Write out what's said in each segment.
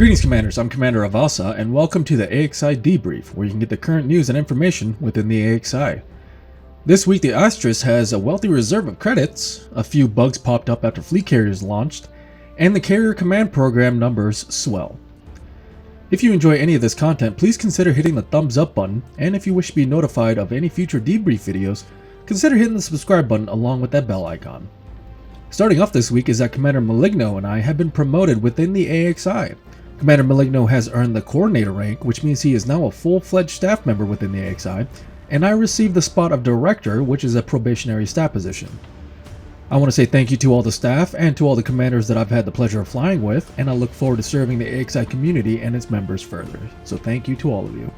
Greetings Commanders, I'm Commander Avasa, and welcome to the AXI Debrief, where you can get the current news and information within the AXI. This week the Astras has a wealthy reserve of credits, a few bugs popped up after fleet carriers launched, and the carrier command program numbers swell. If you enjoy any of this content, please consider hitting the thumbs up button, and if you wish to be notified of any future debrief videos, consider hitting the subscribe button along with that bell icon. Starting off this week is that Commander Maligno and I have been promoted within the AXI. Commander Maligno has earned the Coordinator rank, which means he is now a full-fledged staff member within the AXI, and I received the spot of Director, which is a probationary staff position. I want to say thank you to all the staff and to all the commanders that I've had the pleasure of flying with, and I look forward to serving the AXI community and its members further, so thank you to all of you.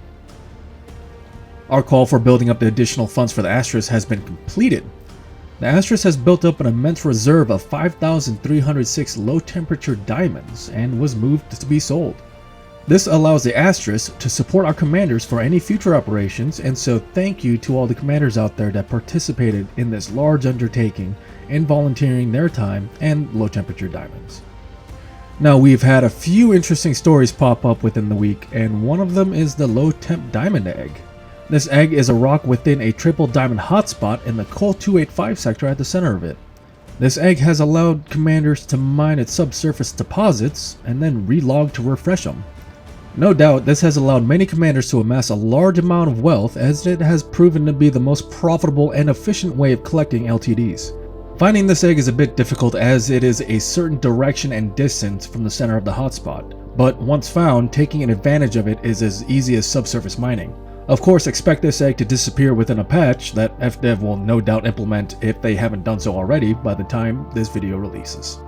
Our call for building up the additional funds for the Astras has been completed. The Astras has built up an immense reserve of 5,306 low-temperature diamonds and was moved to be sold. This allows the Astras to support our commanders for any future operations, and so thank you to all the commanders out there that participated in this large undertaking and volunteering their time and low-temperature diamonds. Now, we've had a few interesting stories pop up within the week, and one of them is the low-temp diamond egg. This egg is a rock within a triple diamond hotspot in the Col 285 sector at the center of it. This egg has allowed commanders to mine its subsurface deposits and then relog to refresh them. No doubt this has allowed many commanders to amass a large amount of wealth, as it has proven to be the most profitable and efficient way of collecting LTDs. Finding this egg is a bit difficult as it is a certain direction and distance from the center of the hotspot, but once found, taking advantage of it is as easy as subsurface mining. Of course, expect this egg to disappear within a patch that FDev will no doubt implement if they haven't done so already by the time this video releases.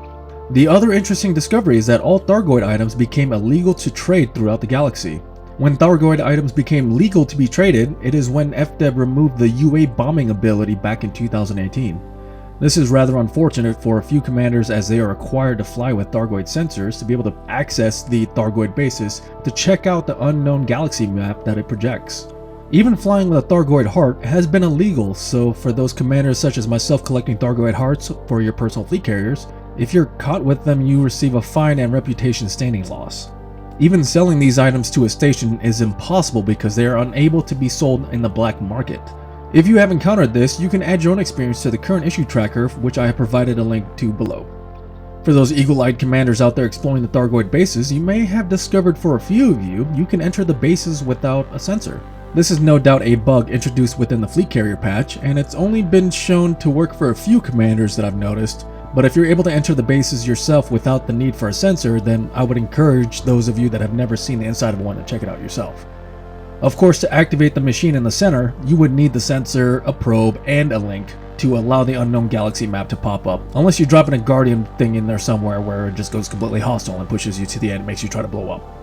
The other interesting discovery is that all Thargoid items became illegal to trade throughout the galaxy. When Thargoid items became legal to be traded, it is when FDev removed the UA bombing ability back in 2018. This is rather unfortunate for a few commanders, as they are required to fly with Thargoid sensors to be able to access the Thargoid bases to check out the unknown galaxy map that it projects. Even flying with a Thargoid heart has been illegal, so for those commanders such as myself collecting Thargoid hearts for your personal fleet carriers, if you're caught with them, you receive a fine and reputation standing loss. Even selling these items to a station is impossible because they are unable to be sold in the black market. If you have encountered this, you can add your own experience to the current issue tracker, which I have provided a link to below. For those eagle-eyed commanders out there exploring the Thargoid bases, you may have discovered for a few of you, you can enter the bases without a sensor. This is no doubt a bug introduced within the fleet carrier patch, and it's only been shown to work for a few commanders that I've noticed, but if you're able to enter the bases yourself without the need for a sensor, then I would encourage those of you that have never seen the inside of one to check it out yourself. Of course, to activate the machine in the center, you would need the sensor, a probe, and a link to allow the unknown galaxy map to pop up, unless you're dropping a guardian thing in there somewhere where it just goes completely hostile and pushes you to the end and makes you try to blow up.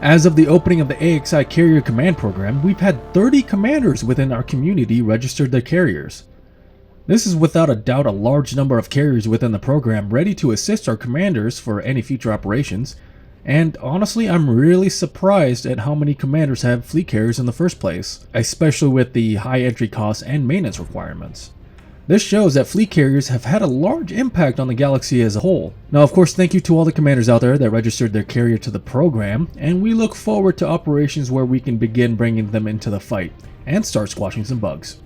As of the opening of the AXI Carrier Command Program, we've had 30 commanders within our community registered their carriers. This is without a doubt a large number of carriers within the program ready to assist our commanders for any future operations, and honestly I'm really surprised at how many commanders have fleet carriers in the first place, especially with the high entry costs and maintenance requirements. This shows that fleet carriers have had a large impact on the galaxy as a whole. Now, of course, thank you to all the commanders out there that registered their carrier to the program, and we look forward to operations where we can begin bringing them into the fight and start squashing some bugs.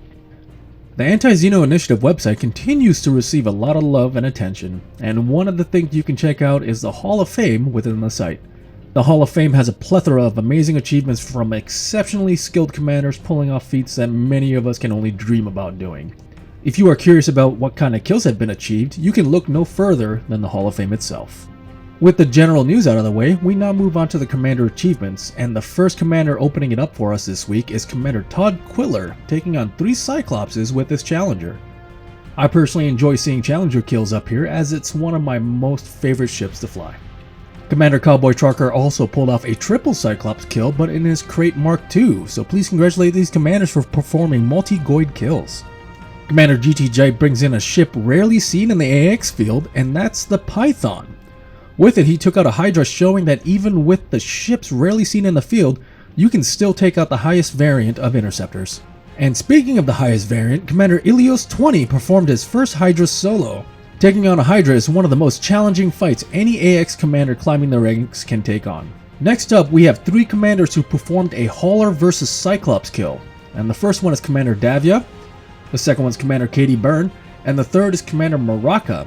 The Anti-Xeno Initiative website continues to receive a lot of love and attention, and one of the things you can check out is the Hall of Fame within the site. The Hall of Fame has a plethora of amazing achievements from exceptionally skilled commanders pulling off feats that many of us can only dream about doing. If you are curious about what kind of kills have been achieved, you can look no further than the Hall of Fame itself. With the general news out of the way, we now move on to the commander achievements, and the first commander opening it up for us this week is Commander Todd Quiller, taking on 3 Cyclopses with this Challenger. I personally enjoy seeing Challenger kills up here, as it's one of my most favorite ships to fly. Commander Cowboy Trucker also pulled off a triple Cyclops kill, but in his Crate Mark II, so please congratulate these commanders for performing multi-Goid kills. Commander GTJ brings in a ship rarely seen in the AX field, and that's the Python. With it, he took out a Hydra, showing that even with the ships rarely seen in the field, you can still take out the highest variant of Interceptors. And speaking of the highest variant, Commander Ilios20 performed his first Hydra solo. Taking on a Hydra is one of the most challenging fights any AX commander climbing the ranks can take on. Next up, we have 3 commanders who performed a Hauler versus Cyclops kill. And the first one is Commander Davia, the second one is Commander Katie Byrne, and the third is Commander Maraka.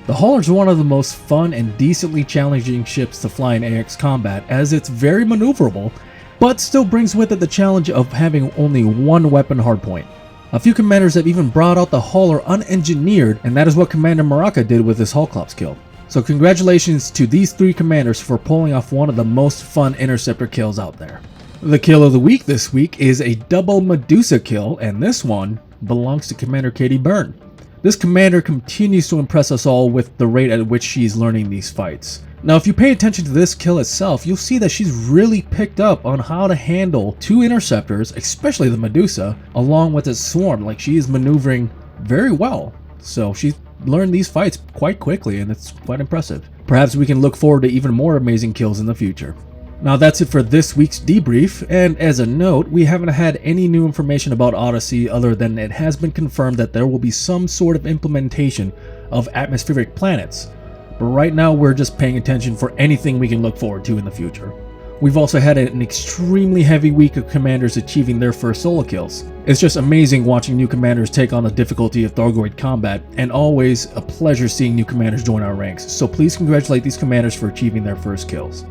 The Hauler is one of the most fun and decently challenging ships to fly in AX combat, as it's very maneuverable, but still brings with it the challenge of having only one weapon hardpoint. A few commanders have even brought out the Hauler unengineered, and that is what Commander Maraka did with his Cyclops kill. So congratulations to these 3 commanders for pulling off one of the most fun Interceptor kills out there. The kill of the week this week is a double Medusa kill, and this one belongs to Commander Katie Byrne. This commander continues to impress us all with the rate at which she's learning these fights. Now if you pay attention to this kill itself, you'll see that she's really picked up on how to handle 2 interceptors, especially the Medusa, along with its swarm. Like, she is maneuvering very well. So she's learned these fights quite quickly, and it's quite impressive. Perhaps we can look forward to even more amazing kills in the future. Now that's it for this week's debrief, and as a note, we haven't had any new information about Odyssey other than it has been confirmed that there will be some sort of implementation of atmospheric planets. But right now we're just paying attention for anything we can look forward to in the future. We've also had an extremely heavy week of commanders achieving their first solo kills. It's just amazing watching new commanders take on the difficulty of Thargoid combat, and always a pleasure seeing new commanders join our ranks, so please congratulate these commanders for achieving their first kills.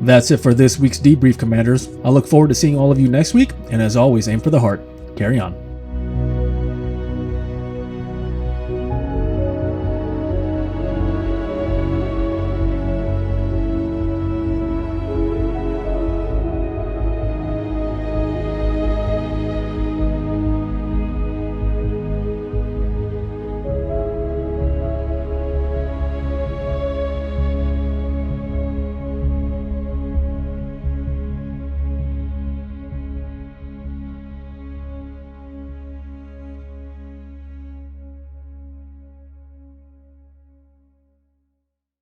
That's it for this week's debrief, commanders. I look forward to seeing all of you next week, and as always, aim for the heart. Carry on.